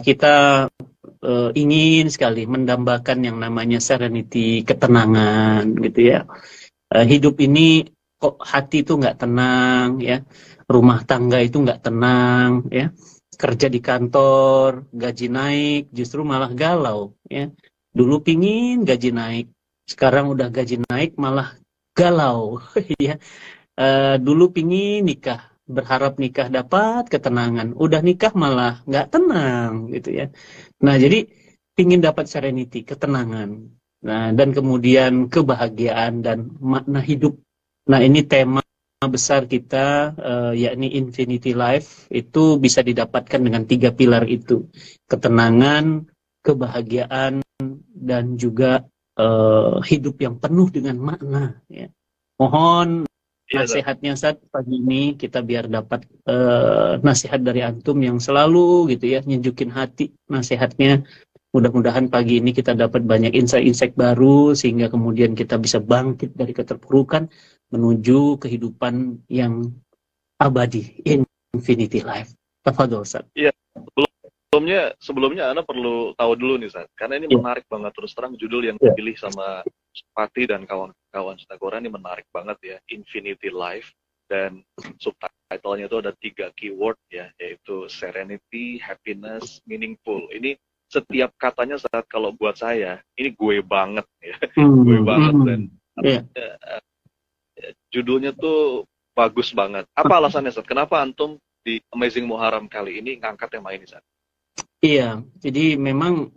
Kita ingin sekali mendambakan yang namanya serenity, ketenangan gitu ya. Hidup ini kok hati itu nggak tenang ya, rumah tangga itu nggak tenang ya, kerja di kantor gaji naik justru malah galau ya. Dulu pingin gaji naik, sekarang udah gaji naik malah galau ya. Dulu pingin nikah, berharap nikah dapat ketenangan, udah nikah malah nggak tenang gitu ya. Nah jadi pingin dapat serenity, ketenangan, nah dan kemudian kebahagiaan dan makna hidup. Nah ini tema besar kita, yakni Infinity Life, itu bisa didapatkan dengan 3 pilar itu: ketenangan, kebahagiaan, dan juga hidup yang penuh dengan makna ya. Mohon Iya, Ustaz. nasihatnya saat pagi ini kita biar dapat nasihat dari antum yang selalu gitu ya nyejukin hati nasihatnya. Mudah-mudahan pagi ini kita dapat banyak insight-insight baru sehingga kemudian kita bisa bangkit dari keterpurukan menuju kehidupan yang abadi, infinity life. Tafadhol Ustaz. Iya, sebelumnya Anda perlu tahu dulu nih, Ustaz. Karena ini Ya, menarik banget, terus terang judul yang ya, dipilih sama Pati dan kawan-kawan Stagora ini menarik banget ya, Infinity Life, dan subtitlenya itu ada 3 keyword ya, yaitu serenity, happiness, meaningful. Ini setiap katanya saat kalau buat saya ini gue banget ya, gue banget, dan ya. judulnya tuh bagus banget. Apa alasannya, Ustaz? Kenapa antum di Amazing Muharram kali ini ngangkat tema ini, Ustaz? Iya, jadi memang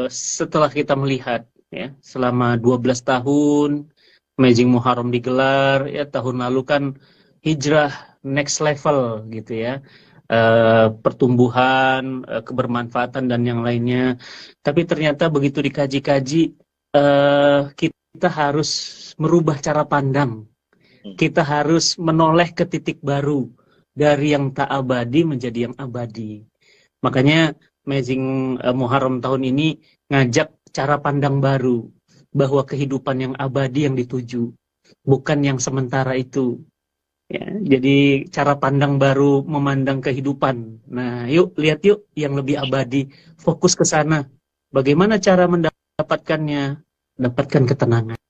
setelah kita melihat ya selama 12 tahun Amazing Muharram digelar ya, tahun lalu kan hijrah next level gitu ya. Pertumbuhan, kebermanfaatan dan yang lainnya. Tapi ternyata begitu dikaji-kaji, kita harus merubah cara pandang. Kita harus menoleh ke titik baru dari yang tak abadi menjadi yang abadi. Makanya Amazing Muharram tahun ini ngajak cara pandang baru bahwa kehidupan yang abadi yang dituju, bukan yang sementara itu. Ya, jadi cara pandang baru memandang kehidupan. Nah, yuk lihat yuk yang lebih abadi, fokus ke sana. Bagaimana cara mendapatkannya? Dapatkan ketenangan,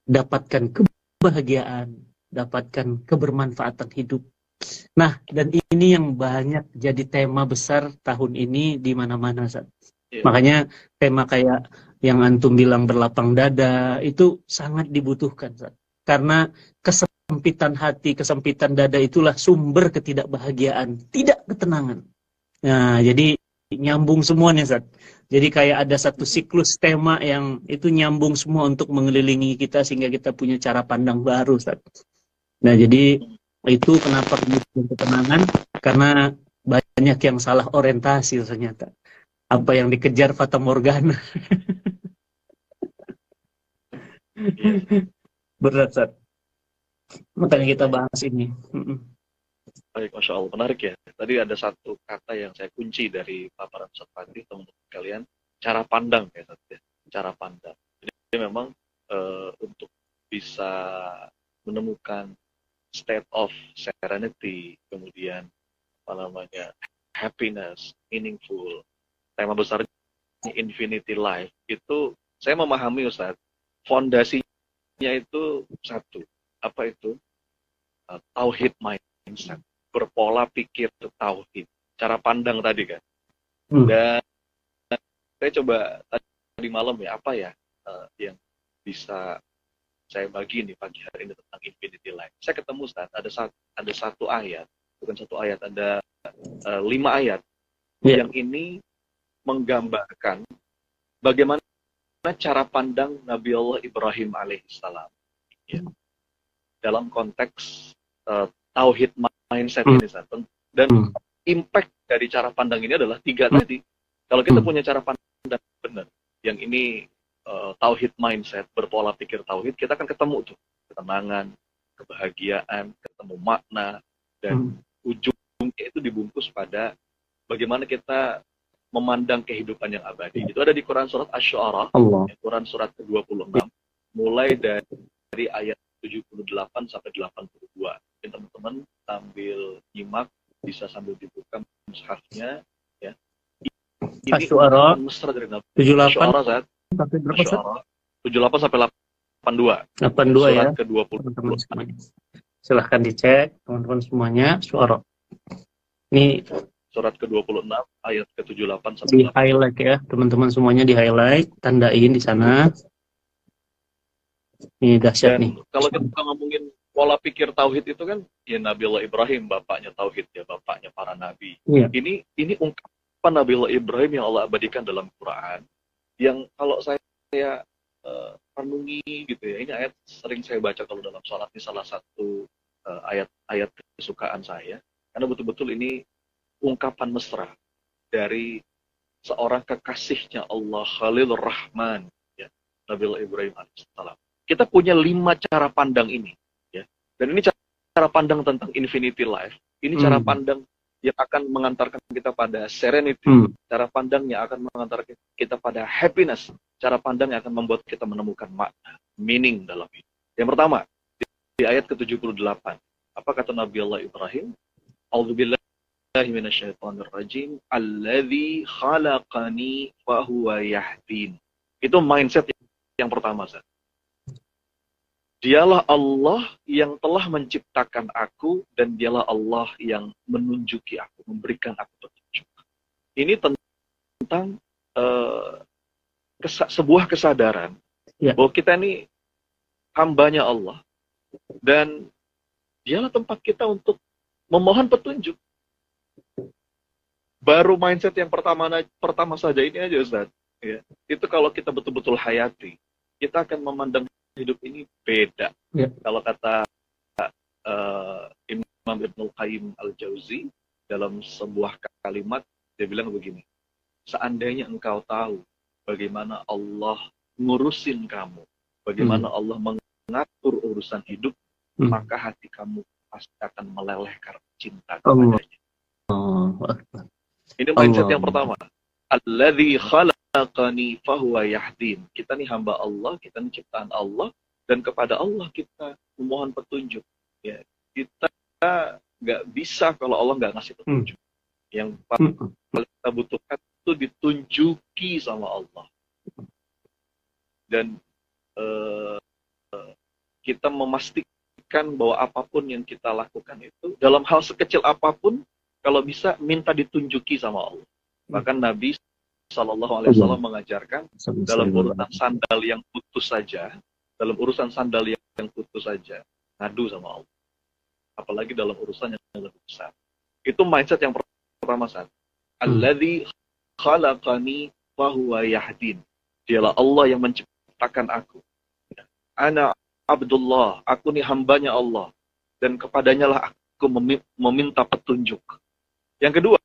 dapatkan kebahagiaan, dapatkan kebermanfaatan hidup. Nah, dan ini yang banyak jadi tema besar tahun ini di mana-mana, Sat. Iya. Makanya tema kayak yang antum bilang berlapang dada itu sangat dibutuhkan, Sat. Karena kesempitan hati, kesempitan dada itulah sumber ketidakbahagiaan, tidak ketenangan. Nah, jadi nyambung semuanya, Sat. Jadi kayak ada satu siklus tema yang itu nyambung semua untuk mengelilingi kita sehingga kita punya cara pandang baru, Sat. Nah, jadi itu kenapa kemudian ketenangan, karena banyak yang salah orientasi ternyata. Apa yang dikejar Fata Morgana. Iya. Berat, Sat. Makanya Baik, kita baik. bahas ini. Baik, Masya Allah. Menarik ya. Tadi ada satu kata yang saya kunci dari paparan Ustaz Fatih, teman-teman kalian. Cara pandang ya, Ustaz, ya. Cara pandang. Jadi memang untuk bisa menemukan state of serenity, kemudian apa namanya, happiness, meaningful, tema besarnya infinity life, itu saya memahami, Ustaz, fondasinya itu satu. Apa itu? Tauhid mindset, berpola pikir tauhid, cara pandang tadi kan. Dan saya coba tadi malam ya, apa ya yang bisa saya bagi nih pagi hari ini tentang infinity life. Saya ketemu, Ustaz, ada satu ayat, bukan satu ayat, ada 5 ayat yang ini menggambarkan bagaimana cara pandang Nabi Allah Ibrahim alaihissalam ya, dalam konteks tauhid mindset ini, Ustaz. Dan impact dari cara pandang ini adalah 3 tadi. Kalau kita punya cara pandang benar, yang ini tauhid mindset, berpola pikir tauhid, kita akan ketemu tuh ketenangan, kebahagiaan, ketemu makna, dan ujungnya itu dibungkus pada bagaimana kita memandang kehidupan yang abadi. Itu ada di Quran surat Asy-Syu'ara, Quran surat ke-26, mulai dari ayat 78 sampai 82. Mungkin teman-teman sambil nyimak, bisa sambil dibuka mushafnya ya. ini Asy-Syu'ara ungkapan mesra dari Nabi. 78 Asy-Syu'ara Ustaz. sampai berapa Ustaz? Asy-Syu'ara 78 sampai 82. 82 ya. Surat ke-20. Teman-teman semuanya. Silahkan dicek teman-teman semuanya Syu'ara. Ini Surat ke-26 ayat ke-78 sampai di highlight ya, teman-teman semuanya di highlight, tandain di sana. Ini dahsyat nih. Dan kalau kita ngomongin pola pikir tauhid itu kan, ya Nabiullah Ibrahim bapaknya tauhid ya, bapaknya para nabi. Iya. Ini ungkapan Nabiullah Ibrahim yang Allah abadikan dalam Quran. Yang kalau saya renungi gitu ya, ini ayat sering saya baca kalau dalam sholat, ini salah satu ayat-ayat kesukaan saya, karena betul-betul ini ungkapan mesra dari seorang kekasihnya Allah, Khalilur Rahman, ya, Nabiullah Ibrahim alaihissalam. Kita punya 5 cara pandang ini, ya, dan ini cara pandang tentang infinity life. Ini cara pandang yang akan mengantarkan kita pada serenity, cara pandang yang akan mengantarkan kita pada happiness, cara pandang yang akan membuat kita menemukan makna, meaning dalam hidup. Yang pertama, di ayat ke-78, apa kata Nabi Allah Ibrahim? A'udzubillahi minasyaitonirrajim, alladzi khalaqani fa huwa yahdin. Itu mindset yang pertama, Ustaz. Dialah Allah yang telah menciptakan aku, dan dialah Allah yang menunjuki aku, memberikan aku petunjuk. Ini tentang sebuah kesadaran bahwa kita ini hambanya Allah, dan dialah tempat kita untuk memohon petunjuk. Baru mindset yang pertama saja ini aja, Ustaz. Ya. Itu kalau kita betul-betul hayati, kita akan memandang hidup ini beda. Kalau kata Imam Ibnul Qayyim Al-Jauzi dalam sebuah kalimat, dia bilang begini, seandainya engkau tahu bagaimana Allah ngurusin kamu, bagaimana Allah mengatur urusan hidup, maka hati kamu pasti akan meleleh karena cinta kepadanya. Ini mindset yang pertama. Alladzi khalaqani fahuwa yahdin. Kita nih hamba Allah, kita nih ciptaan Allah, dan kepada Allah kita memohon petunjuk. Ya, kita nggak bisa kalau Allah nggak ngasih petunjuk. Yang paling kita butuhkan itu ditunjuki sama Allah. Dan kita memastikan bahwa apapun yang kita lakukan itu, dalam hal sekecil apapun, kalau bisa minta ditunjuki sama Allah. Bahkan Nabi SAW mengajarkan dalam urusan sandal yang putus saja, ngadu sama Allah. Apalagi dalam urusan yang lebih besar. Itu mindset yang pertama, San. Alladzi khalaqani wa huwa yahdin. Dialah Allah yang menciptakan aku. Ana Abdullah, aku nih hambanya Allah, dan kepadanya lah aku meminta petunjuk. Yang kedua,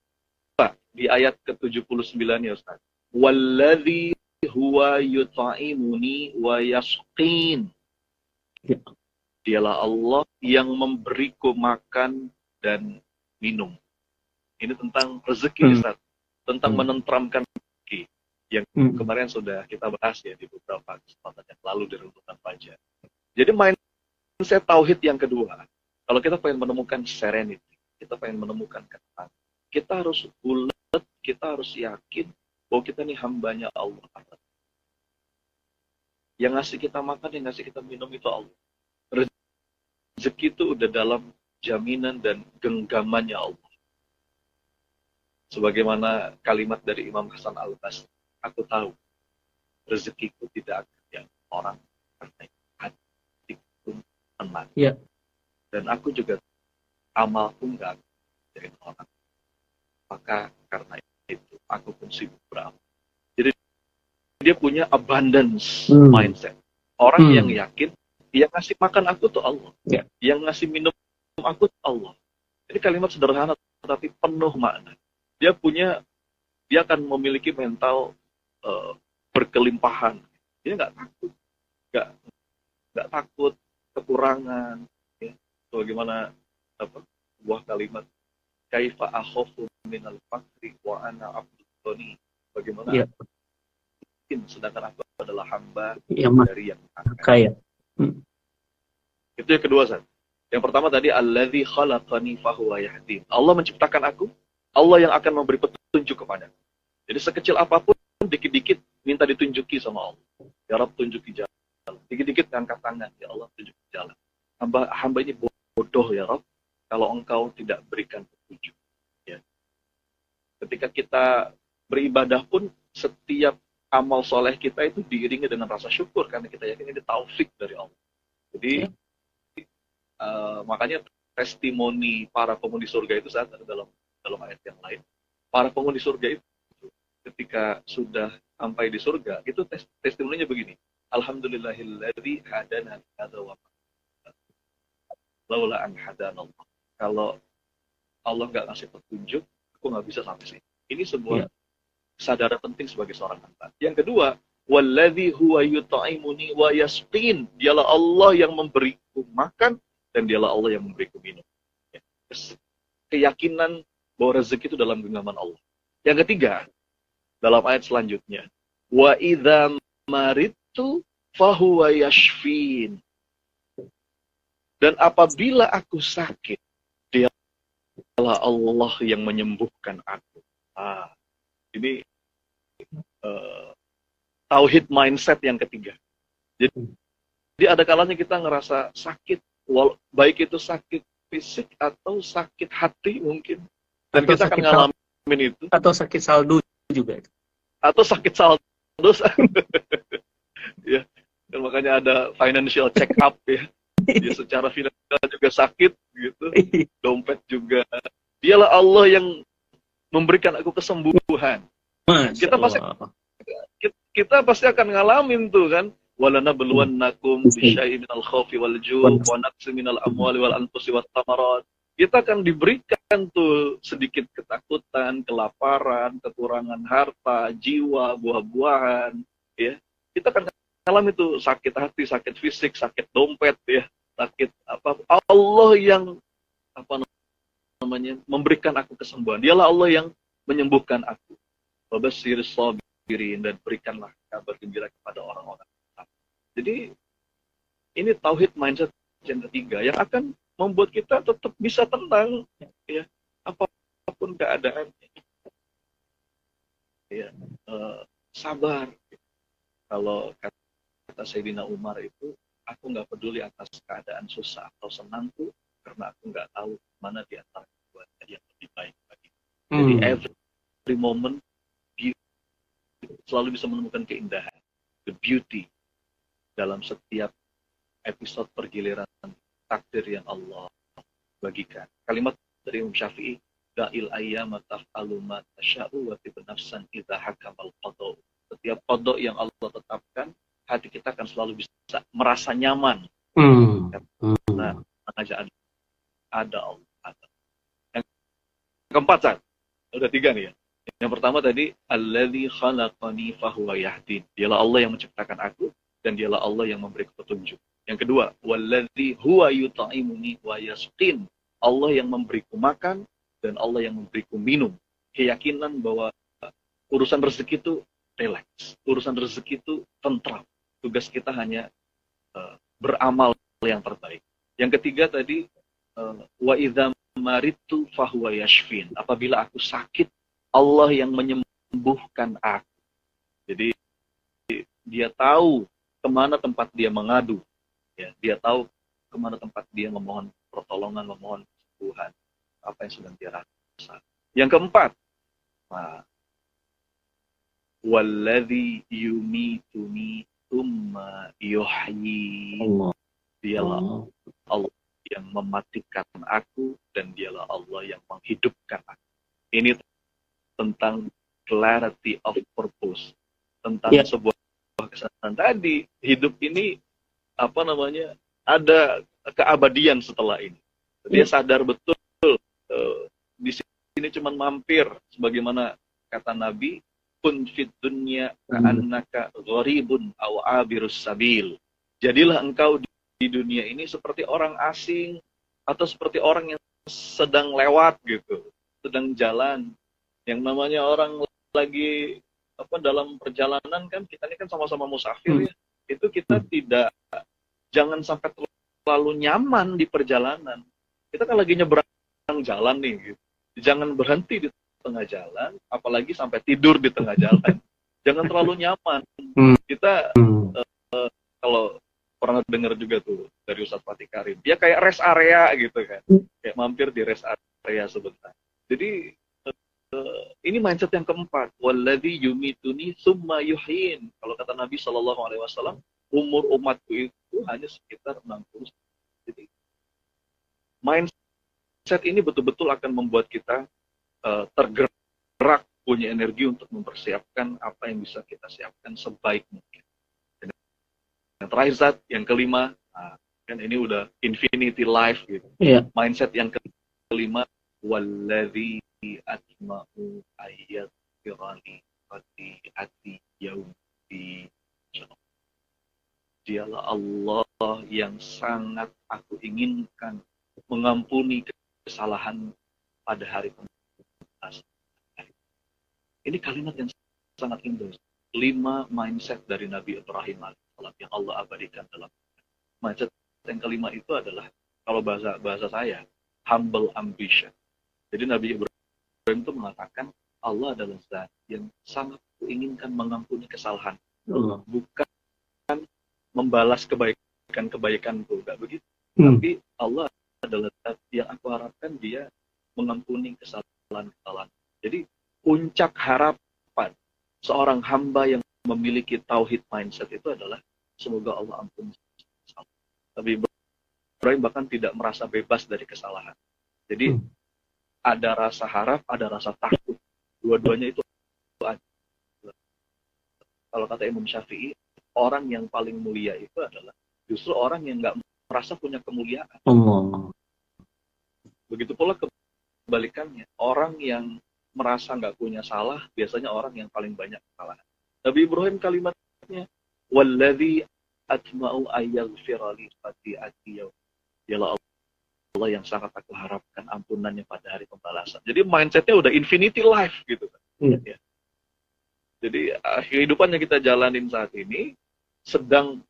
di ayat ke-79 ya Ustaz. Walladzi huwa yut'imuni wa yasqin. Dialah Allah yang memberiku makan dan minum. Ini tentang rezeki Ustaz. Tentang menentramkan rezeki. Yang kemarin sudah kita bahas ya di beberapa kesempatan yang lalu dari urutan pajak. Jadi mindset tauhid yang kedua. Kalau kita pengen menemukan serenity, kita pengen menemukan ketenangan, kita harus bulat, kita harus yakin bahwa kita ini hambanya Allah. Yang ngasih kita makan, yang ngasih kita minum itu Allah. Rezeki itu udah dalam jaminan dan genggamannya Allah. Sebagaimana kalimat dari Imam Hasan Al-Basri, aku tahu rezekiku tidak akan yang orang karena hatiku tenang. Ya. Dan aku juga amalku nggak akan dari orang. Maka karena itu aku pun sibuk beramal. Jadi dia punya abundance mindset. Orang yang yakin, yang ngasih makan aku tuh Allah. Yeah. Yang ngasih minum aku tuh Allah. Ini kalimat sederhana tapi penuh makna. Dia akan memiliki mental berkelimpahan. Dia nggak takut, nggak takut kekurangan. Ya. Bagaimana sebuah kalimat kaifa akhafu minal fakri wa ana abdul ghani. Bagaimana mungkin sedangkan aku adalah hamba dari yang kaya. Itu yang kedua, San. Yang pertama tadi alladzi khalaqani fahuwa yahdin. Allah menciptakan aku, Allah yang akan memberi petunjuk kepadaku. Jadi sekecil apapun, dikit-dikit minta ditunjuki sama Allah. Ya Rabb, tunjuki jalan. Dikit-dikit angkat tangan, ya Allah tunjuki jalan. Hamba ini bodoh ya Rabb, kalau engkau tidak berikan petunjuk. Ya. Ketika kita beribadah pun, setiap amal soleh kita itu diiringi dengan rasa syukur, karena kita yakin ini taufik dari Allah. Jadi, makanya testimoni para penghuni surga itu saat ada dalam ayat yang lain. Para penghuni surga itu ketika sudah sampai di surga, itu testimoninya begini. Alhamdulillahilladzi hadana hadza wa laula an hadanallah. Kalau Allah nggak ngasih petunjuk, aku nggak bisa sampai sini. Ini sebuah kesadaran penting sebagai seorang hamba. Yang kedua, walladzi huwa yut'imuni wa yasqin. Dialah Allah yang memberiku makan dan dialah Allah yang memberiku minum. Ya. Keyakinan bahwa rezeki itu dalam genggaman Allah. Yang ketiga, dalam ayat selanjutnya, wa idza maridtu fahuwa yashfin. Dan apabila aku sakit, dialah Allah yang menyembuhkan aku. Ini tauhid mindset yang ketiga. Jadi ada kalanya kita ngerasa sakit, baik itu sakit fisik atau sakit hati mungkin. Dan atau kita akan ngalamin itu. Atau sakit saldo juga. Atau sakit saldo. Ya. Dan makanya ada financial check up ya. Dia secara finansial juga sakit gitu. Dompet juga. Dialah Allah yang memberikan aku kesembuhan. Kita pasti akan ngalamin tuh kan. Walanabluwannakum bisyai'in minal khaufi wal ju' wa naqsin minal amwali wal anfusi wat thamarat. Kita akan diberikan tuh sedikit ketakutan, kelaparan, kekurangan harta, jiwa, buah-buahan, ya. Kita akan ngalamin tuh sakit hati, sakit fisik, sakit dompet, ya, sakit apa. Allah yang memberikan aku kesembuhan. Dialah Allah yang menyembuhkan aku. Wabasyiris sabirin, dan berikanlah kabar gembira kepada orang-orang. Jadi ini tauhid mindset yang ketiga yang akan membuat kita tetap bisa tenang, ya, apapun keadaannya. Ya, sabar. Kalau kata Sayyidina Umar itu, aku nggak peduli atas keadaan susah atau senang tuh, karena aku nggak tahu mana di antara keduanya yang lebih baik bagi. Jadi every moment selalu bisa menemukan keindahan, the beauty dalam setiap episode pergiliran takdir yang Allah bagikan. Kalimat dari Imam Syafi'i, da'il ayyama taf'alu ma tasha'u wa tib nafsan idza hakamal qada'. Setiap qada yang Allah tetapkan, hati kita akan selalu bisa merasa nyaman. Nah, aja ada Allah. Ada. Yang keempat, udah 3 nih ya. Yang pertama tadi, alladzi khalaqani fahuwa yahdin. Dialah Allah yang menciptakan aku dan dialah Allah yang memberi petunjuk. Yang kedua, walladzi huwa yut'imuni wa yasqin. Allah yang memberiku makan dan Allah yang memberiku minum. Keyakinan bahwa urusan rezeki itu relax, urusan rezeki itu tentram. Tugas kita hanya beramal yang terbaik. Yang ketiga tadi, wa idza maridtu fahuwa yashfin. Apabila aku sakit, Allah yang menyembuhkan aku. Jadi dia tahu kemana tempat dia mengadu. Ya, dia tahu kemana tempat dia memohon pertolongan, memohon kesembuhan, apa yang sedang dia rasa. Yang keempat, walladzi yumituni tsumma yuhyi. Dialah Allah yang mematikan aku dan dialah Allah yang menghidupkan aku. Ini tentang clarity of purpose, tentang sebuah kesadaran tadi, hidup ini ada keabadian setelah ini. Dia sadar betul di sini cuma mampir, sebagaimana kata Nabi, kun fid dunya ka'annaka gharibun aw abirus sabil. Jadilah engkau di dunia ini seperti orang asing atau seperti orang yang sedang lewat gitu, sedang jalan. Yang namanya orang lagi dalam perjalanan kan, kita ini kan sama-sama musafir ya. Itu kita jangan sampai terlalu nyaman di perjalanan. Kita kan lagi nyebrang jalan nih gitu. Jangan berhenti di tengah jalan, apalagi sampai tidur di tengah jalan. Jangan terlalu nyaman. Kita kalau pernah dengar juga tuh dari Ustadz Fatih Karim, dia kayak rest area gitu kan, kayak mampir di rest area sebentar. Jadi ini mindset yang keempat, walladzi yumituni tsumma yuhyin. Kalau kata Nabi SAW, umur umatku itu hanya sekitar 60. Jadi mindset ini betul-betul akan membuat kita tergerak, punya energi untuk mempersiapkan apa yang bisa kita siapkan sebaik mungkin. Dan yang terakhir, Zat, yang kelima, kan ini udah infinity life gitu. Mindset yang kelima, walladzi atma'u ayyaghfirali khati'ati yaumi. Dialah Allah yang sangat aku inginkan mengampuni kesalahan pada hari pembalasan. Ini kalimat yang sangat indah. 5 mindset dari Nabi Ibrahim AS yang Allah abadikan dalam mindset yang kelima itu adalah, kalau bahasa saya, humble ambition. Jadi Nabi Ibrahim itu mengatakan Allah adalah zat yang sangat kuinginkan mengampuni kesalahan, bukan membalas kebaikan-kebaikanku, enggak begitu. Tapi Allah adalah zat yang aku harapkan dia mengampuni kesalahan-kesalahan. Jadi puncak harapan seorang hamba yang memiliki tauhid mindset itu adalah semoga Allah ampuni kesalahan. Tapi Ibrahim bahkan tidak merasa bebas dari kesalahan. Jadi ada rasa harap, ada rasa takut. Dua-duanya itu ada. Kalau kata Imam Syafi'i, orang yang paling mulia itu adalah justru orang yang nggak merasa punya kemuliaan. Begitu pula kebalikannya, orang yang merasa nggak punya salah, biasanya orang yang paling banyak kesalahan. Nabi Ibrahim kalimatnya, walladzi atma'u ayyaghfirali khati'ati yaum. Dialah Allah yang sangat aku harapkan ampunannya pada hari pembalasan. Jadi mindsetnya udah infinity life gitu kan. Ya. Jadi kehidupan yang kita jalanin saat ini sedang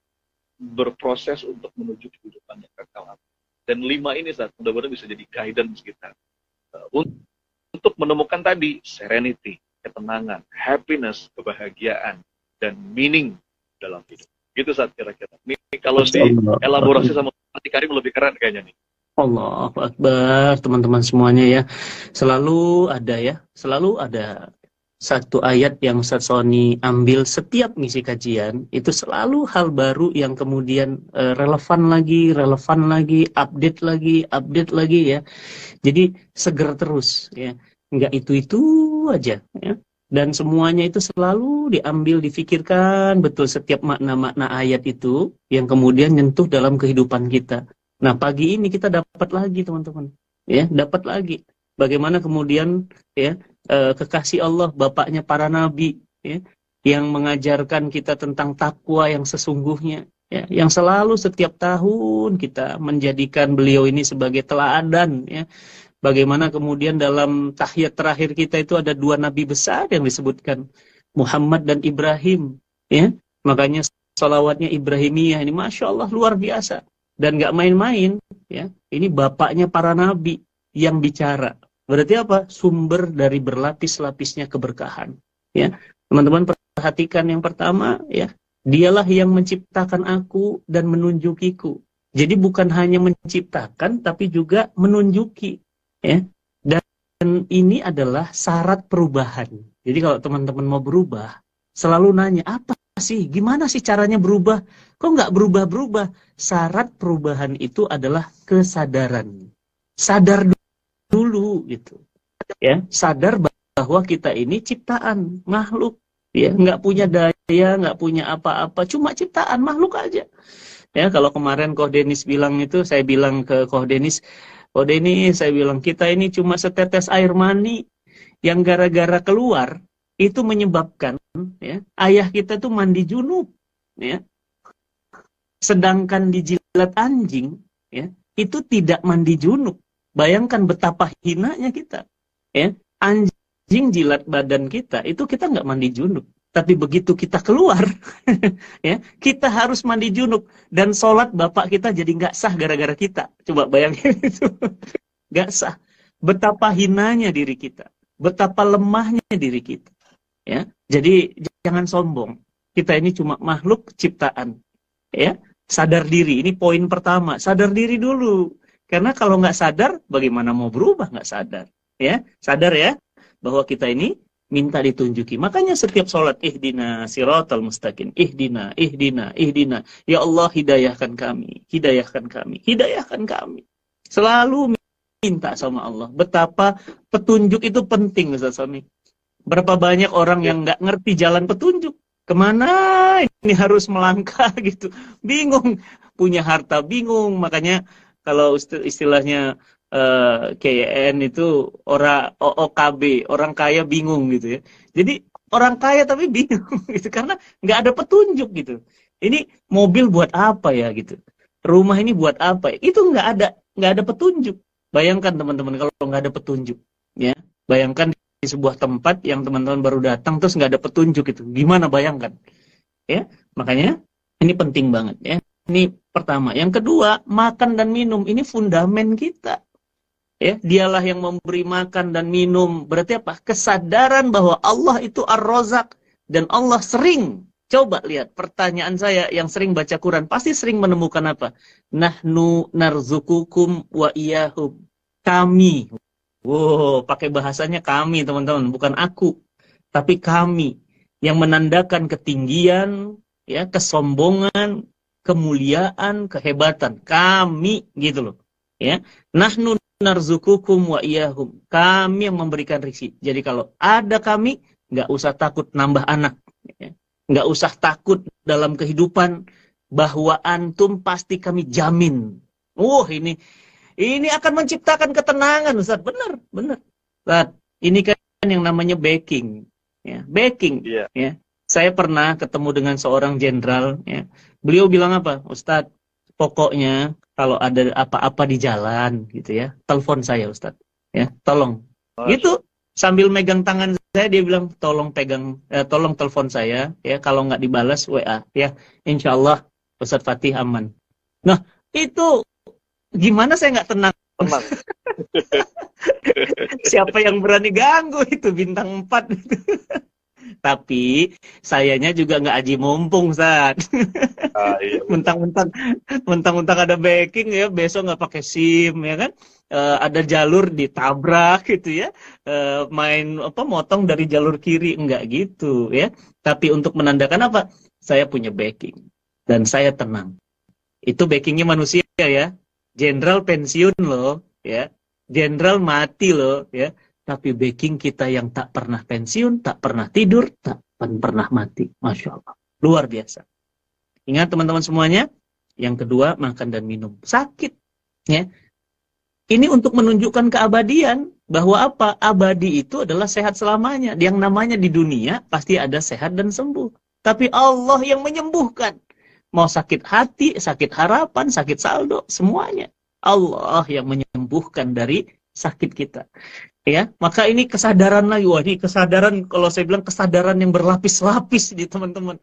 berproses untuk menuju kehidupan yang kekal. Dan 5 ini saat mudah-mudahan bisa jadi guidance kita untuk menemukan tadi serenity, ketenangan, happiness, kebahagiaan, dan meaning dalam hidup. Gitu saat kira-kira. Ini kalau dielaborasi sama Fatih Karim lebih keren kayaknya nih. Allahu Akbar, teman-teman semuanya ya. Selalu ada satu ayat yang Ustaz Sony ambil setiap ngisi kajian, itu selalu hal baru yang kemudian relevan lagi, update lagi ya. Jadi seger terus ya. Enggak itu aja ya. Dan semuanya itu selalu diambil, difikirkan betul setiap makna-makna ayat itu yang kemudian nyentuh dalam kehidupan kita. Nah, pagi ini kita dapat lagi, teman-teman. Ya, dapat lagi. Bagaimana kemudian ya kekasih Allah, bapaknya para nabi, ya, yang mengajarkan kita tentang takwa yang sesungguhnya, ya, yang selalu setiap tahun kita menjadikan beliau ini sebagai teladan, ya. Bagaimana kemudian dalam tahiyat terakhir kita itu ada 2 nabi besar yang disebutkan, Muhammad dan Ibrahim, ya. Makanya sholawatnya Ibrahimiyah ini, Masya Allah, luar biasa. Dan nggak main-main, ya. Ini bapaknya para nabi yang bicara. Berarti apa? Sumber dari berlapis-lapisnya keberkahan. Ya, teman-teman perhatikan yang pertama, ya. Dialah yang menciptakan aku dan menunjukiku. Jadi bukan hanya menciptakan, tapi juga menunjuki. Ya. Dan ini adalah syarat perubahan. Jadi kalau teman-teman mau berubah, selalu nanya, apa sih? Gimana sih caranya berubah? Kok nggak berubah-berubah? Syarat perubahan itu adalah kesadaran. Sadar dulu gitu. Ya, sadar bahwa kita ini ciptaan, makhluk. Ya, nggak punya daya, nggak punya apa-apa, cuma ciptaan, makhluk aja. Ya, kalau kemarin Koh Denis bilang itu, saya bilang ke Koh Denis, saya bilang, kita ini cuma setetes air mani yang gara-gara keluar, itu menyebabkan ya, ayah kita tuh mandi junub, ya. Sedangkan dijilat anjing, ya, itu tidak mandi junub. Bayangkan betapa hinanya kita, ya. Anjing jilat badan kita, itu kita nggak mandi junub. Tapi begitu kita keluar, ya, kita harus mandi junub. Dan sholat bapak kita jadi nggak sah gara-gara kita. Coba bayangin itu. Nggak sah. Betapa hinanya diri kita. betapa lemahnya diri kita. Ya, jadi jangan sombong. Kita ini cuma makhluk ciptaan. Ya, sadar diri. Ini poin pertama. Sadar diri dulu. Karena kalau nggak sadar, bagaimana mau berubah nggak sadar? Ya, sadar ya bahwa kita ini minta ditunjuki. Makanya setiap sholat, ihdina siratal mustaqim, ihdina, ihdina, ihdina. Ya Allah, hidayahkan kami, hidayahkan kami, hidayahkan kami. Selalu minta sama Allah. Betapa petunjuk itu penting, Ustaz Sami. Berapa banyak orang yang nggak ngerti jalan petunjuk. Kemana ini harus melangkah gitu. Bingung. Punya harta bingung. Makanya kalau istilahnya KYN itu orang OKB, orang kaya bingung gitu ya. Jadi orang kaya tapi bingung gitu. Karena nggak ada petunjuk gitu. Ini mobil buat apa ya gitu. Rumah ini buat apa ya? Itu nggak ada petunjuk. Bayangkan teman-teman kalau nggak ada petunjuk, ya. Bayangkan di sebuah tempat yang teman-teman baru datang terus nggak ada petunjuk itu, gimana bayangkan, ya. Makanya ini penting banget, ya. Ini pertama. Yang kedua, makan dan minum ini fundamen kita, ya. Dialah yang memberi makan dan minum. Berarti apa? Kesadaran bahwa Allah itu Ar-Razzaq dan Allah sering. Coba lihat pertanyaan saya yang sering baca Quran pasti sering menemukan apa? Nahnu narzukukum wa iyahum. Kami. Wow, pakai bahasanya kami teman-teman, bukan aku. Tapi kami yang menandakan ketinggian, ya, kesombongan, kemuliaan, kehebatan. Kami gitu loh. Ya. Nahnu narzukukum wa iyahum. Kami yang memberikan rezeki. Jadi kalau ada kami, nggak usah takut nambah anak. Ya. Nggak usah takut dalam kehidupan bahwa antum pasti kami jamin. Ini akan menciptakan ketenangan, Ustaz. Benar. Ustaz, ini kan yang namanya backing. Ya, backing. Yeah. Ya. Saya pernah ketemu dengan seorang jenderal. Ya. Beliau bilang apa? Ustaz, pokoknya kalau ada apa-apa di jalan, gitu ya, telepon saya, Ustaz. Ya, tolong. Gitu. Sambil megang tangan saya, dia bilang tolong telepon saya, ya, kalau nggak dibalas WA, ya, insya Allah Ustadz Fatih aman. Nah itu gimana saya nggak tenang? Siapa yang berani ganggu itu bintang 4? Tapi sayanya juga nggak aji mumpung, Ustaz. Iya. Mentang-mentang ada backing ya, besok nggak pakai SIM ya kan? Ada jalur ditabrak gitu ya, motong dari jalur kiri, enggak gitu ya. Tapi untuk menandakan apa? Saya punya backing dan saya tenang. Itu backingnya manusia ya. Jenderal pensiun loh ya, jenderal mati loh ya. Tapi backing kita yang tak pernah pensiun, tak pernah tidur, tak pernah mati. Masya Allah, luar biasa. Ingat teman-teman semuanya. Yang kedua, makan dan minum. Sakit ya. Ini untuk menunjukkan keabadian, bahwa apa? Abadi itu adalah sehat selamanya. Yang namanya di dunia pasti ada sehat dan sembuh. Tapi Allah yang menyembuhkan. Mau sakit hati, sakit harapan, sakit saldo, semuanya. Allah yang menyembuhkan dari sakit kita. Ya, maka ini kesadaran lagi. Wah, ini kesadaran, kalau saya bilang kesadaran yang berlapis-lapis di teman-teman.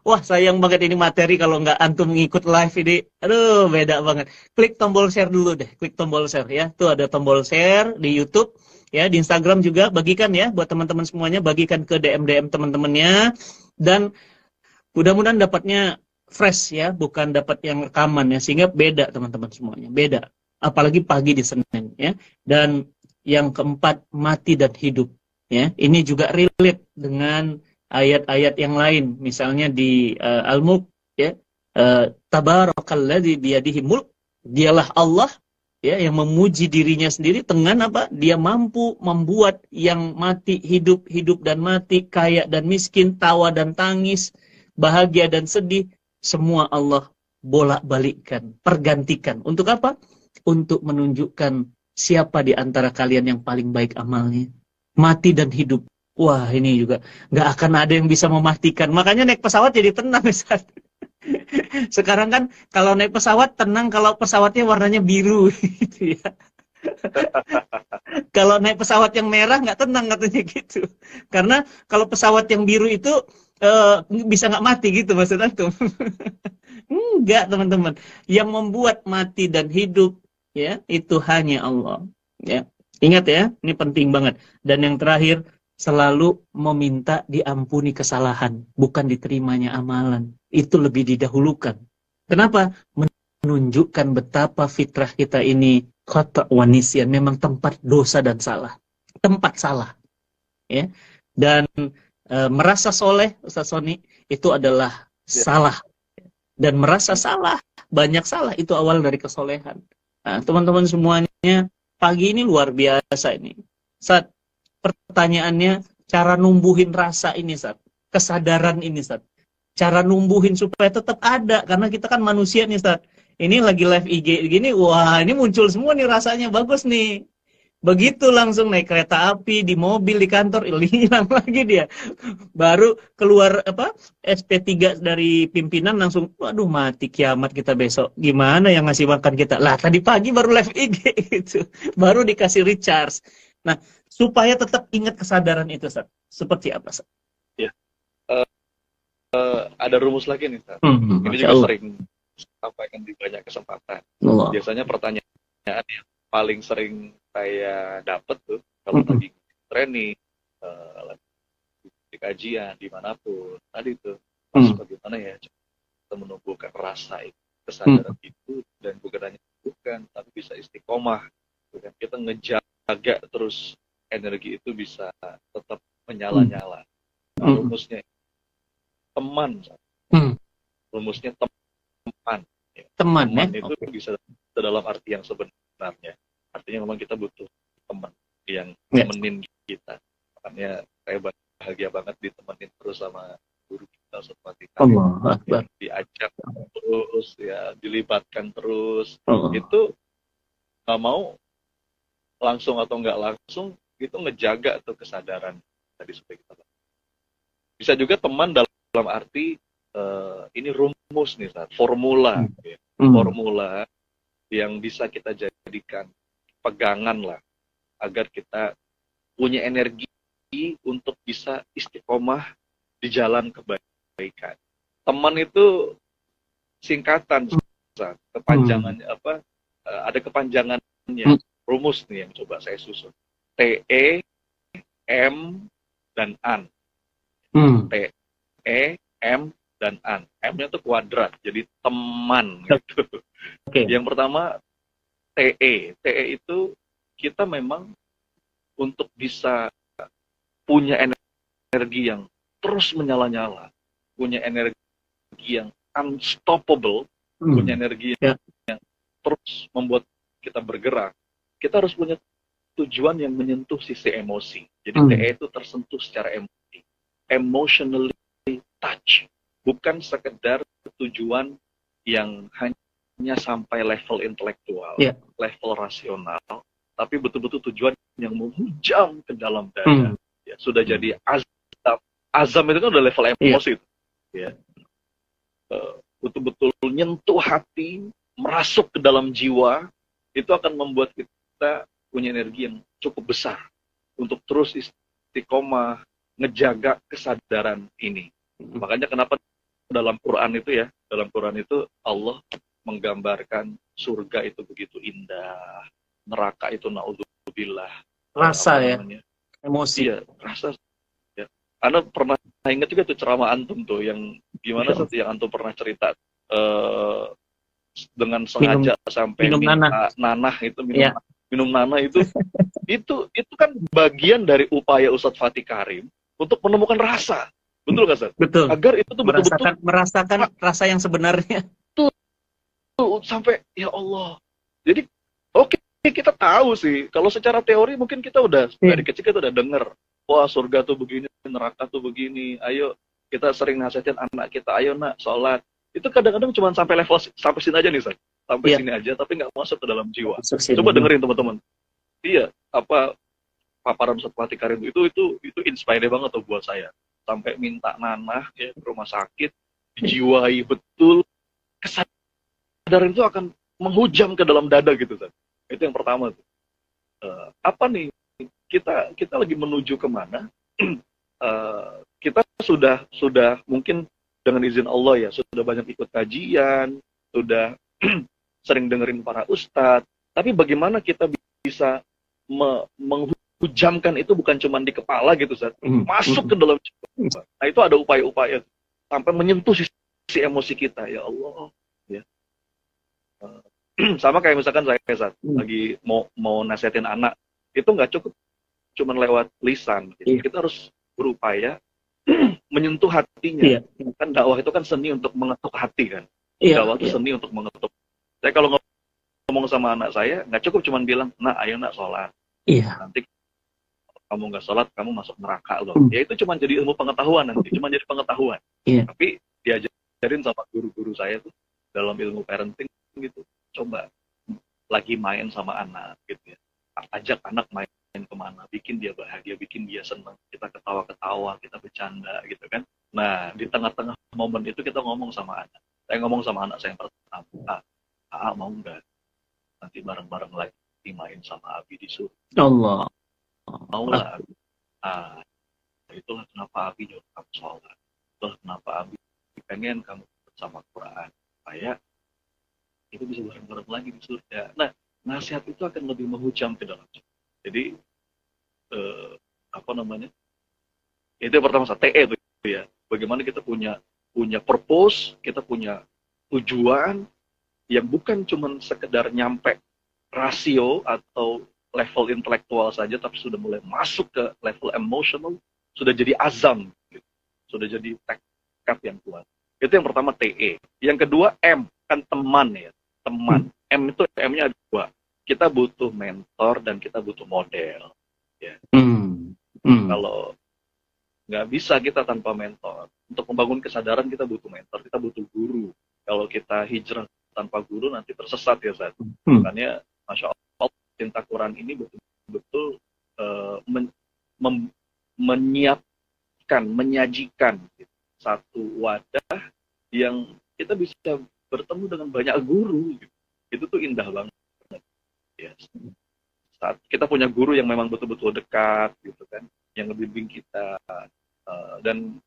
Wah, sayang banget ini materi kalau nggak antum ngikut live ini. Aduh, beda banget. Klik tombol share dulu deh. Klik tombol share ya. Tuh ada tombol share di YouTube. Ya, di Instagram juga bagikan ya. Buat teman-teman semuanya, bagikan ke DM-DM teman-temannya. Dan mudah-mudahan dapatnya fresh ya. Bukan dapat yang rekaman ya. Sehingga beda teman-teman semuanya. Beda. Apalagi pagi di Senin ya. Dan yang keempat, mati dan hidup. Ya, ini juga relate dengan ayat-ayat yang lain, misalnya di Al-Mulk ya, tabarakalladzi biyadihi mulk, dialah Allah ya yang memuji dirinya sendiri dengan apa? Dia mampu membuat yang mati hidup, hidup dan mati, kaya dan miskin, tawa dan tangis, bahagia dan sedih, semua Allah bolak-balikkan, pergantikan. Untuk apa? Untuk menunjukkan siapa di antara kalian yang paling baik amalnya. Mati dan hidup. Wah, ini juga nggak akan ada yang bisa mematikan. Makanya naik pesawat jadi tenang, Ustaz. Sekarang kan kalau naik pesawat tenang kalau pesawatnya warnanya biru, gitu ya. Kalau naik pesawat yang merah nggak tenang katanya gitu. Karena kalau pesawat yang biru itu bisa nggak mati gitu maksud antum. Enggak, teman-teman. Yang membuat mati dan hidup ya itu hanya Allah. Ya. Ingat ya, ini penting banget. Dan yang terakhir, selalu meminta diampuni kesalahan, bukan diterimanya amalan. Itu lebih didahulukan. Kenapa? Menunjukkan betapa fitrah kita ini khata' wa nisyan, memang tempat dosa dan salah. Tempat salah. Ya. Dan merasa soleh, Ustaz Soni, itu adalah Ya. salah. Dan merasa salah, banyak salah, itu awal dari kesolehan. Nah, teman-teman semuanya, pagi ini luar biasa ini. Saat pertanyaannya, cara numbuhin rasa ini, Sat. Kesadaran ini, Sat. Cara numbuhin supaya tetap ada. Karena kita kan manusia nih, Sat. Ini lagi live IG gini, wah ini muncul semua nih rasanya, bagus nih. Begitu langsung naik kereta api, di mobil, di kantor, hilang lagi dia. Baru keluar SP3 dari pimpinan langsung, waduh mati kiamat kita besok. Gimana yang ngasih makan kita? Lah tadi pagi baru live IG gitu. Baru dikasih recharge. Nah, supaya tetap ingat kesadaran itu, Sat. Seperti apa, Sat? Ya. Ada rumus lagi nih, Sat. Ini Masya juga Allah. sering sampaikan di banyak kesempatan. Allah. Biasanya pertanyaan yang paling sering saya dapat tuh kalau lagi training, di kajian, dimanapun, tadi tuh bagaimana ya kita menumbuhkan rasa itu, kesadaran itu, dan bukan hanya bukan, tapi bisa istiqomah. Bukan kita ngejaga terus energi itu bisa tetap menyala-nyala. Nah, rumusnya teman, rumusnya teman. Teman itu bisa dalam arti yang sebenarnya. Artinya memang kita butuh teman yang nemenin kita. Makanya saya bahagia banget ditemenin terus sama guru kita seperti yang diajak terus, ya dilibatkan terus. Itu nggak mau langsung atau nggak langsung itu ngejaga tuh kesadaran tadi supaya kita. Bisa juga teman dalam arti ini rumus nih, formula, formula yang bisa kita jadikan pegangan lah, agar kita punya energi untuk bisa istiqomah di jalan kebaikan. Teman itu singkatan, kepanjangannya apa? Ada kepanjangannya, rumus nih yang coba saya susun. TE, M, dan AN. TE, M, dan AN. M-nya itu kuadrat, jadi teman gitu. Yang pertama TE. TE itu kita memang untuk bisa punya energi yang terus menyala-nyala, punya energi yang unstoppable, punya energi yang terus membuat kita bergerak, kita harus punya tujuan yang menyentuh sisi emosi. Jadi TE itu tersentuh secara emosi, emotionally touch, bukan sekedar tujuan yang hanya sampai level intelektual, level rasional, tapi betul-betul tujuan yang menghujam ke dalam dada. Ya, sudah jadi azam. Azam itu kan udah level emosi. Ya. Betul-betul nyentuh hati, merasuk ke dalam jiwa, itu akan membuat kita punya energi yang cukup besar untuk terus istiqomah, ngejaga kesadaran ini. Makanya kenapa dalam Quran itu ya, dalam Quran itu Allah menggambarkan surga itu begitu indah, neraka itu naudzubillah. Rasa ya, emosi. Iya, rasa. Ya. Anda pernah ingat juga tuh ceramah antum tuh yang gimana sih yang antum pernah cerita dengan sengaja sampai minum nanah itu minum nanah itu itu kan bagian dari upaya Ustadz Fatih Karim untuk menemukan rasa. Betul nggak, Ustadz? Betul. Agar itu tuh betul-betul merasakan rasa yang sebenarnya. Sampai ya Allah. Jadi oke, kita tahu sih kalau secara teori mungkin kita udah dari kecil kita udah dengar, wah surga tuh begini, neraka tuh begini. Ayo kita sering nasihatin anak kita, ayo nak sholat. Itu kadang-kadang cuma sampai level sampai sini aja nih, San. Sampai sini aja tapi nggak masuk ke dalam jiwa. Coba dengerin teman-teman. Iya, apa paparan Ustadz Fatih Karim itu inspire banget tuh buat saya. Sampai minta nanah ya ke rumah sakit, dijiwai betul, kesadaran itu akan menghujam ke dalam dada gitu, San. Itu yang pertama tuh. Apa nih kita lagi menuju kemana? Kita sudah mungkin dengan izin Allah ya sudah banyak ikut kajian, sudah sering dengerin para ustadz. Tapi bagaimana kita bisa menghujamkan itu bukan cuma di kepala gitu, Zat. Masuk ke dalam jiwa. Nah, itu ada upaya-upaya sampai menyentuh sisi emosi kita, ya Allah. Ya. Sama kayak misalkan saya, Zat, lagi mau nasihatin anak, itu nggak cukup cuma lewat lisan. Gitu. Kita harus berupaya menyentuh hatinya. Kan dakwah itu kan seni untuk mengetuk hati kan. Dakwah itu seni untuk mengetuk. Saya kalau ngomong sama anak saya, nggak cukup cuma bilang, nah ayo nak sholat. Nanti kamu nggak sholat, kamu masuk neraka loh. Ya itu cuma jadi ilmu pengetahuan nanti, cuma jadi pengetahuan. Tapi diajarin sama guru-guru saya tuh dalam ilmu parenting gitu. Coba lagi main sama anak gitu ya. Ajak anak main kemana, bikin dia bahagia, bikin dia senang, kita ketawa-ketawa, kita bercanda gitu kan. Nah, di tengah-tengah momen itu kita ngomong sama anak. Saya ngomong sama anak saya yang pertama, mau nggak nanti bareng-bareng lagi main sama Abi di surga? Allah. Mau lah. Itulah kenapa Abi nyuruh kamu sholat. Itulah kenapa Abi pengen kamu bersama Quran. Supaya itu bisa bareng-bareng lagi di surga. Nah, nasihat itu akan lebih menghujam ke dalam. Jadi itu yang pertama, TE itu ya. Bagaimana kita punya purpose, kita punya tujuan yang bukan cuma sekedar nyampe rasio atau level intelektual saja, tapi sudah mulai masuk ke level emotional, sudah jadi azam, gitu. Sudah jadi tekad yang kuat. Itu yang pertama, TE. Yang kedua, M, kan teman ya, teman. M itu M-nya ada dua. Kita butuh mentor dan kita butuh model. Ya. Kalau nggak bisa kita tanpa mentor. Untuk membangun kesadaran kita butuh mentor, kita butuh guru. Kalau kita hijrah tanpa guru nanti tersesat ya, Zat. Makanya Masya Allah, cinta Quran ini betul-betul menyiapkan, menyajikan gitu, satu wadah yang kita bisa bertemu dengan banyak guru. Gitu. Itu tuh indah banget. Ya. Saat kita punya guru yang memang betul-betul dekat gitu kan, yang ngebimbing kita, dan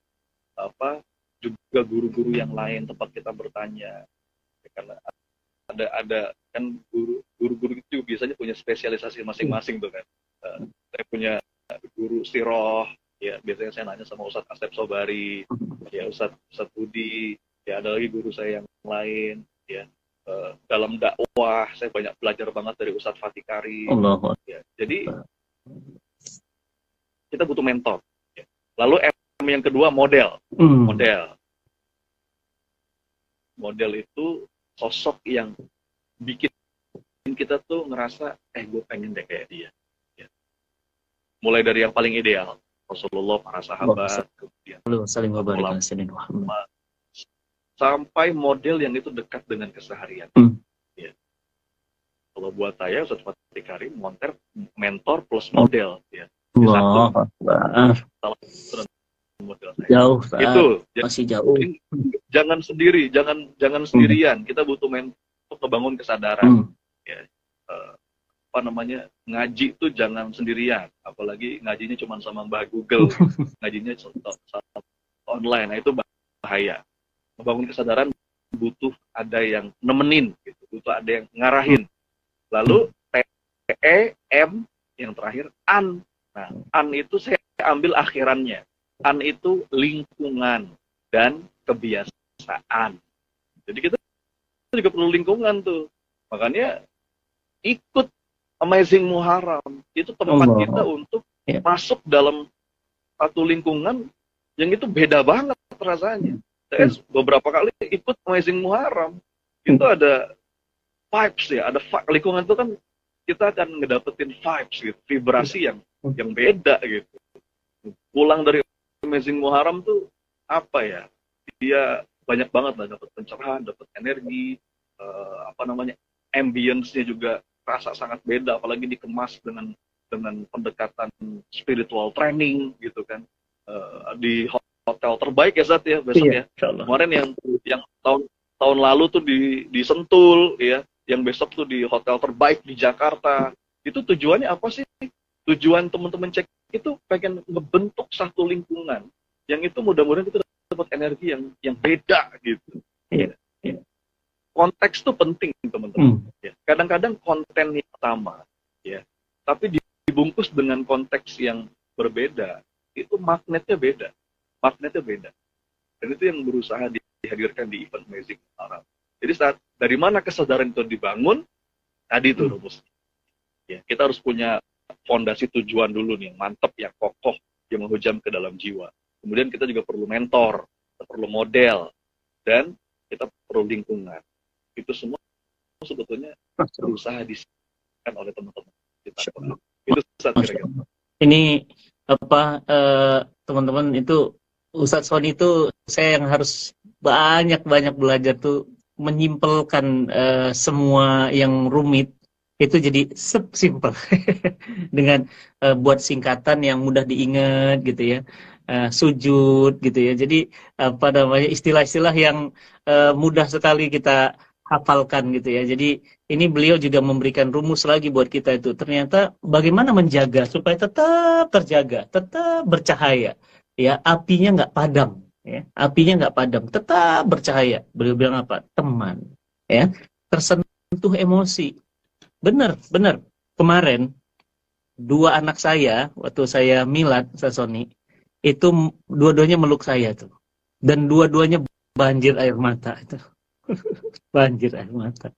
juga guru-guru yang lain tempat kita bertanya, karena ada kan guru-guru itu biasanya punya spesialisasi masing-masing tuh kan. Saya punya guru siroh, ya biasanya saya nanya sama Ustadz Asep Sobari, ya Ustadz Budi, ya ada lagi guru saya yang lain, ya. Dalam dakwah saya banyak belajar banget dari Ustadz Fatih Karim. Ya, jadi kita butuh mentor. Ya. Lalu M yang kedua, model. Model itu sosok yang bikin kita tuh ngerasa, gue pengen deh kayak dia. Ya. Mulai dari yang paling ideal, Rasulullah, para sahabat, kemudian ulama, sampai model yang itu dekat dengan keseharian. Ya. Kalau buat saya, Ustadz Fatih Karim, mentor plus model. Ya. Salah satu model saya. Jauh, itu masih jauh. Jangan sendiri, jangan sendirian. Kita butuh mentor untuk membangun kesadaran. Ya. Ngaji itu jangan sendirian. Apalagi ngajinya cuma sama Mbah Google. Ngajinya online. Nah, itu bahaya. Membangun kesadaran butuh ada yang nemenin, gitu. Butuh ada yang ngarahin. Lalu TE, M, yang terakhir AN. Nah, AN itu saya ambil akhirannya. AN itu lingkungan dan kebiasaan. Jadi kita juga perlu lingkungan tuh. Makanya ikut Amazing Muharram. Itu tempat kita untuk masuk dalam satu lingkungan yang itu beda banget rasanya. Saya beberapa kali ikut Amazing Muharram, itu ada vibes ya, ada lingkungan itu kan kita akan ngedapetin vibes gitu, vibrasi yang beda gitu. Pulang dari Amazing Muharram tuh dia banyak banget lah, dapat pencerahan, dapat energi, ambience-nya juga rasa sangat beda, apalagi dikemas dengan pendekatan spiritual training gitu kan, di hotel terbaik ya, Zat ya, besok ya. Kemarin yang tahun lalu tuh di Sentul ya, yang besok tuh di hotel terbaik di Jakarta. Itu tujuannya apa sih? Tujuan teman-teman cek itu pengen ngebentuk satu lingkungan yang itu mudah-mudahan kita dapat energi yang beda gitu. Konteks tuh penting teman-teman. Ya. Kadang-kadang konten yang sama ya, tapi di dibungkus dengan konteks yang berbeda, itu magnetnya beda. Magnetnya beda. Dan itu yang berusaha dihadirkan di event Amazing Arab. Jadi saat dari mana kesadaran itu dibangun, tadi itu rumus. Ya, kita harus punya fondasi tujuan dulu nih, yang mantap, yang kokoh, yang menghujam ke dalam jiwa. Kemudian kita juga perlu mentor, kita perlu model, dan kita perlu lingkungan. Itu semua sebetulnya berusaha disiapkan oleh teman-teman kita. Itu saat kira-kira. Ini apa teman-teman, itu Ustadz Sony itu saya yang harus banyak-banyak belajar tuh menyimpelkan semua yang rumit itu jadi simple dengan buat singkatan yang mudah diingat gitu ya, sujud gitu ya. Jadi apa namanya, istilah-istilah yang mudah sekali kita hafalkan gitu ya. Jadi ini beliau juga memberikan rumus lagi buat kita itu. Ternyata bagaimana menjaga supaya tetap terjaga, tetap bercahaya. Ya, apinya nggak padam. Ya, apinya nggak padam, tetap bercahaya. Beliau bilang apa? Teman. Ya, tersentuh emosi. Benar. Kemarin 2 anak saya waktu saya milad, Sony, itu dua-duanya meluk saya tuh. Dan dua-duanya banjir air mata itu. Banjir air mata.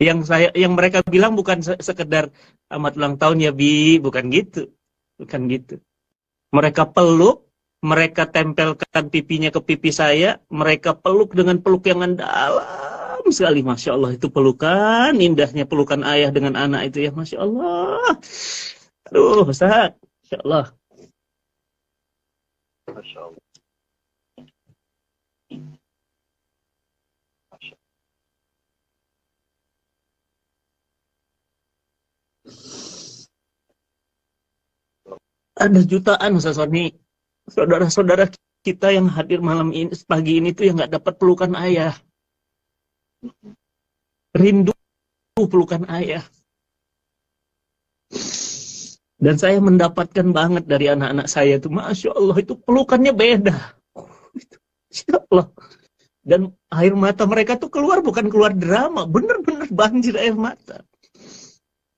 Yang mereka bilang bukan sekedar selamat ulang tahun ya Bi, bukan gitu. Bukan gitu. Mereka peluk, mereka tempelkan pipinya ke pipi saya, mereka peluk dengan peluk yang dalam sekali. Masya Allah, itu pelukan, indahnya pelukan ayah dengan anak itu ya, Masya Allah. Aduh, Ustaz, Masya Allah. Masya Allah. Ada jutaan Ustaz Sony, saudara-saudara kita yang hadir malam ini, pagi ini tuh yang nggak dapat pelukan ayah. Rindu pelukan ayah. Dan saya mendapatkan banget dari anak-anak saya tuh, Masya Allah, itu pelukannya beda. Masya Allah. Dan air mata mereka tuh keluar, bukan keluar drama, bener-bener banjir air mata.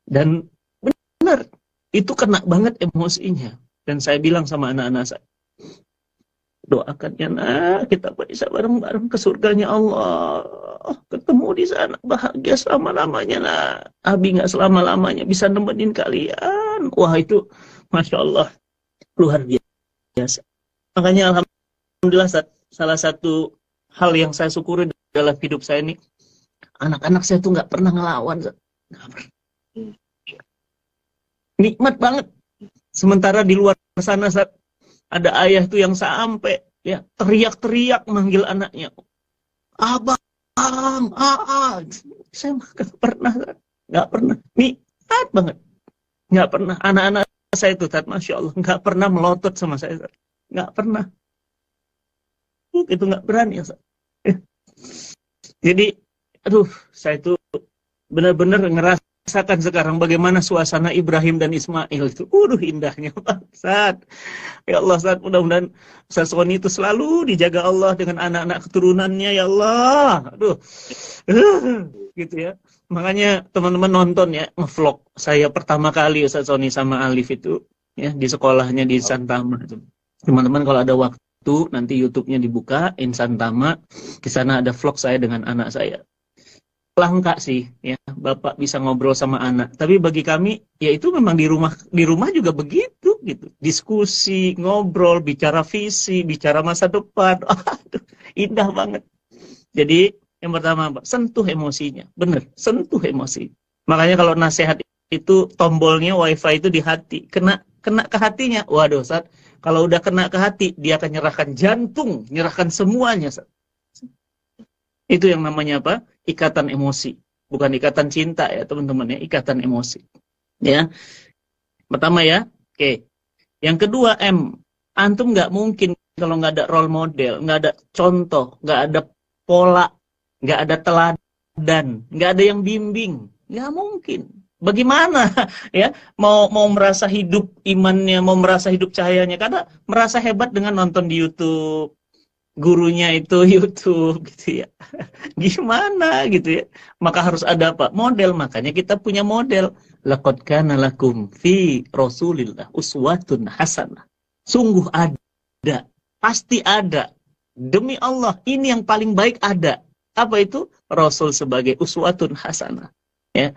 Dan benar, itu kena banget emosinya. Dan saya bilang sama anak-anak saya, doakan ya nak, kita bisa bareng-bareng ke surganya Allah. Ketemu di sana, bahagia selama-lamanya nak. Abi nggak selama-lamanya bisa nemenin kalian. Wah itu, Masya Allah, luar biasa. Makanya Alhamdulillah, salah satu hal yang saya syukuri dalam hidup saya ini, anak-anak saya tuh nggak pernah ngelawan. Nggak pernah. Nikmat banget. Sementara di luar sana ada ayah tuh yang sampai ya teriak-teriak manggil anaknya, abang, saya nggak pernah, nikmat banget, nggak pernah. Anak-anak saya itu, Masya Allah, nggak pernah melotot sama saya, nggak pernah, itu nggak berani ya. Jadi, aduh, saya itu benar-benar ngerasakan sekarang bagaimana suasana Ibrahim dan Ismail itu. Indahnya Ustaz. Ya Allah, Ustaz, mudah-mudahan Ustaz Sony itu selalu dijaga Allah dengan anak-anak keturunannya, ya Allah. Aduh. Gitu ya. Makanya teman-teman nonton ya, ngevlog saya pertama kali Ustaz Sony sama Alif itu ya di sekolahnya di Santama itu. Teman-teman kalau ada waktu nanti YouTube-nya dibuka, Insantama. Di sana ada vlog saya dengan anak saya. Langka sih ya Bapak bisa ngobrol sama anak, tapi bagi kami ya itu memang di rumah juga begitu gitu, diskusi, ngobrol, bicara visi, bicara masa depan. Aduh, indah banget. Jadi yang pertama, sentuh emosinya, bener, sentuh emosi. Makanya kalau nasihat itu tombolnya wifi itu di hati, kena ke hatinya, waduh Ustaz, kalau udah kena ke hati dia akan nyerahkan jantung, nyerahkan semuanya Ustaz. Itu yang namanya apa? Ikatan emosi. Bukan ikatan cinta ya teman-teman ya, ikatan emosi. Ya. Pertama ya, oke. Yang kedua antum nggak mungkin kalau nggak ada role model, nggak ada contoh, nggak ada pola, nggak ada teladan, nggak ada yang bimbing, nggak mungkin. Bagaimana ya mau merasa hidup imannya, mau merasa hidup cahayanya? Karena merasa hebat dengan nonton di YouTube. gurunya itu YouTube gitu ya. Gimana gitu ya. Maka harus ada apa? Model. Makanya kita punya model. Laqad kana lakum fi Rasulillah uswatun hasanah. Sungguh ada. Pasti ada. Demi Allah, ini yang paling baik ada. Apa itu? Rasul sebagai uswatun hasanah. Ya.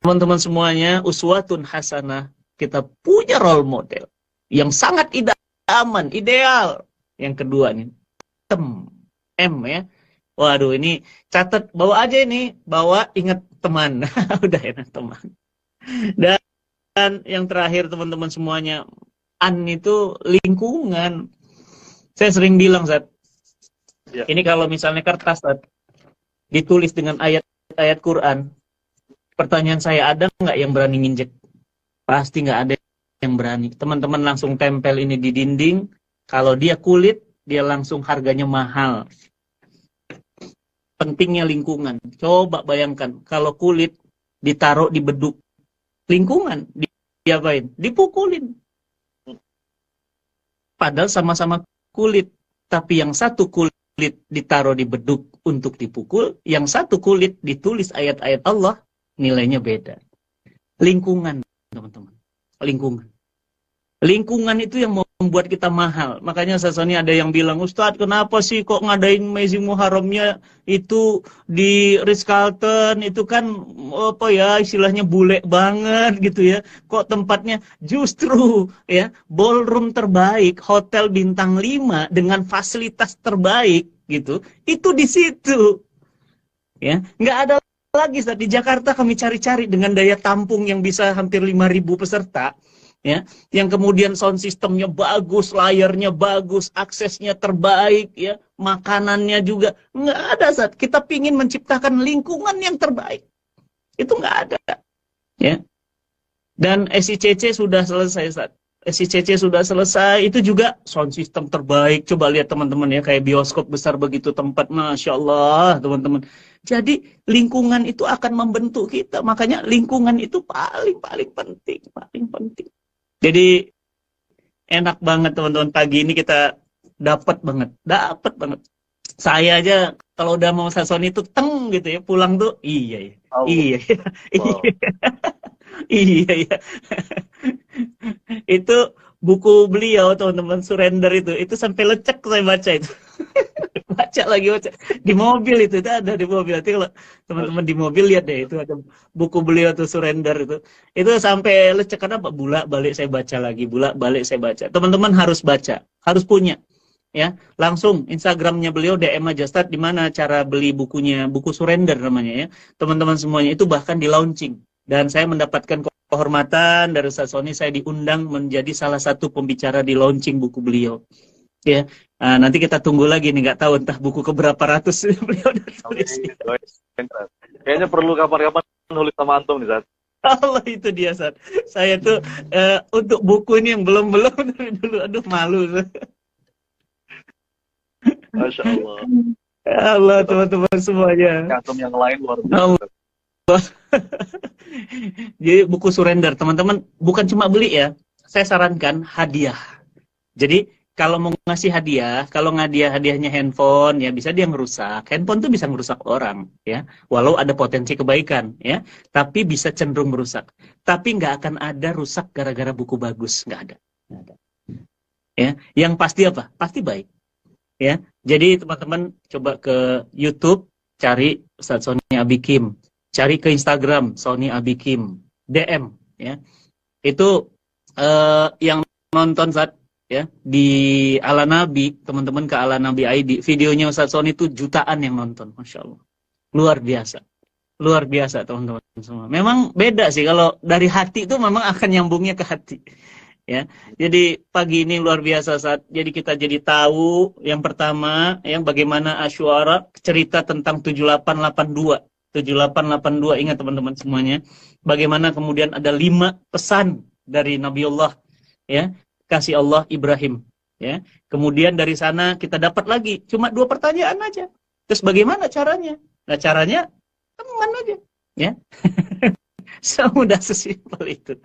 Teman-teman semuanya, uswatun hasanah. Kita punya role model yang sangat idaman, ideal. Yang kedua nih, M ya. Waduh, ini catat, bawa aja ini, bawa ingat teman. Udah enak teman. Dan yang terakhir teman-teman semuanya, An itu lingkungan. Saya sering bilang, Zat, Ya. ini kalau misalnya kertas, Zat, ditulis dengan ayat-ayat Quran, pertanyaan saya, ada nggak yang berani nginjek? Pasti nggak ada yang berani. Teman-teman langsung tempel ini di dinding. Kalau dia kulit, dia langsung harganya mahal. Pentingnya lingkungan. Coba bayangkan, kalau kulit ditaruh di beduk, lingkungan diapain? Dipukulin. Padahal sama-sama kulit, tapi yang satu kulit ditaruh di beduk untuk dipukul, yang satu kulit ditulis ayat-ayat Allah, nilainya beda. Lingkungan, teman-teman. Lingkungan. Lingkungan itu yang membuat kita mahal. Makanya Sasoni ada yang bilang, Ustadz, kenapa sih kok ngadain Mezi Muharramnya itu di Ritz-Carlton, itu kan apa ya, istilahnya bule banget gitu ya. Kok tempatnya justru ya ballroom terbaik, hotel bintang 5 dengan fasilitas terbaik gitu. Itu di situ. Ya, nggak ada lagi saat di Jakarta kami cari-cari dengan daya tampung yang bisa hampir 5.000 peserta. Ya, yang kemudian sound systemnya bagus, layarnya bagus, aksesnya terbaik, ya, makanannya juga nggak ada. Saat kita pingin menciptakan lingkungan yang terbaik, itu nggak ada, ya. Dan SICC sudah selesai, saat SICC sudah selesai, itu juga sound system terbaik. Coba lihat teman-teman ya, kayak bioskop besar begitu tempat, masya Allah teman-teman. Jadi lingkungan itu akan membentuk kita, makanya lingkungan itu paling penting, paling penting. Jadi enak banget teman-teman, pagi ini kita dapat banget. Saya aja kalau udah mau Sasoni itu teng gitu ya, pulang tuh iya ya. Oh. Iya. Wow. Iya ya. Itu buku beliau teman-teman, Surrender itu sampai lecek saya baca itu. baca di mobil itu ada di mobil. Nanti kalau teman-teman di mobil lihat deh, itu ada buku beliau tuh, Surrender itu sampai lecek. Karena balik saya baca lagi, balik saya baca. Teman-teman harus baca, harus punya ya. Langsung Instagramnya beliau DM aja, Start di mana cara beli bukunya, buku Surrender namanya ya. Teman-teman semuanya itu bahkan di launching, dan saya mendapatkan kehormatan dari Ustaz Sony, saya diundang menjadi salah satu pembicara di launching buku beliau. Ya, nanti kita tunggu lagi nih, nggak tahu entah buku keberapa ratus beliau udah tulis. Kayaknya perlu kapan-kapan nulis sama antum nih, Zat. Allah, itu dia, Zat. Saya tuh untuk buku ini yang belum dari dulu, aduh malu. Masya Allah. Ya Allah, teman-teman semuanya. Antum yang lain luar biasa. Jadi buku Surrender, teman-teman, bukan cuma beli ya. Saya sarankan hadiah. Jadi kalau mau ngasih hadiah, kalau hadiahnya handphone, ya bisa dia ngerusak. Handphone tuh bisa ngerusak orang, ya. Walau ada potensi kebaikan, ya. Tapi bisa cenderung merusak. Tapi nggak akan ada rusak gara-gara buku bagus, nggak ada. Ya, yang pasti apa? Pasti baik. Ya. Jadi teman-teman coba ke YouTube, cari Ustaz Sony Abikim, cari ke Instagram Sony Abikim, DM, ya. Itu yang nonton saat ya di Ala Nabi, teman-teman ke Ala Nabi ID, videonya Ustaz Sony itu jutaan yang nonton, masya Allah, luar biasa teman-teman semua. Memang beda sih, kalau dari hati itu memang akan nyambungnya ke hati, ya. Jadi pagi ini luar biasa, saat jadi kita jadi tahu yang pertama yang bagaimana Asy'ara, cerita tentang 7882, ingat teman-teman semuanya, bagaimana kemudian ada 5 pesan dari Nabiullah, ya, kasih Allah Ibrahim, ya. Kemudian dari sana kita dapat lagi cuma 2 pertanyaan aja. Terus bagaimana caranya? Nah, caranya teman aja, ya. Semudah sesimpel itu.